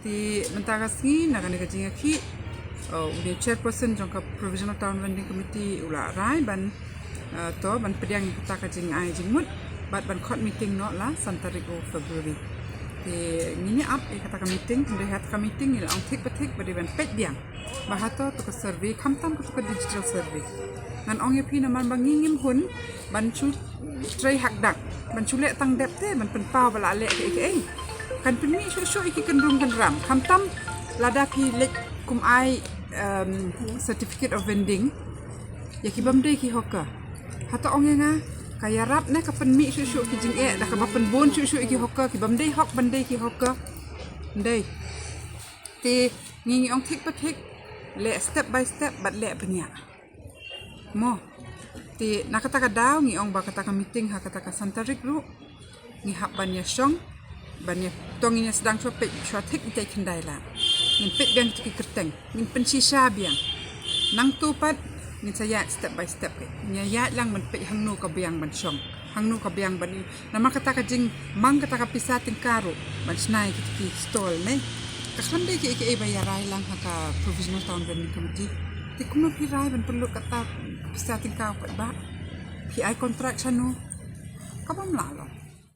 Ti mentara sini nak kena kerja ki udah chairperson jangka provisional town vending committee ulah rai ban to ban pediang kita kerja ai jingmut ban court meeting no lah santarigo Februari. Ti ngini up kata meeting hendak kata meeting il ang tik badi ban pediang bahato to survey kamtam to digital survey. Ngan ong yapi naman bangingim hun ban chu tray hak dak ban chu le tang dep te ban penpau bala le ke kan pemi syu iki kendung kan ram kamtam lada pi lek kum ai certificate of vending ya ki bamde ki hoka hata ong nga kaya rap na ka penmi syu ki jing da ka pen bon syu iki hoka ki bamde hok bande ki hoka ndai ti ngi ong tik patik le step by step bat le penya mo ti nakata ka daw ngi ong ba kata ka meeting ha kata ka santarik ru ngi hap ban ya song banyak tong ini sedang copet cuatik itai kendai lah ngimpit biang ciki kerteng ngimpen sisa biang nang tupat ngin saya step by step ke nyayat lang menpit hangnu ka biang ban song hangnu ka biang ban nama kata ka jing mang kata ka pisah tingkaru ban snai ki stall ne kasande ki bayarai lang ka provisional town vending committee ti kuno pirai ban perlu kata pisah tingkau ba pi ai contract sanu kabam lalo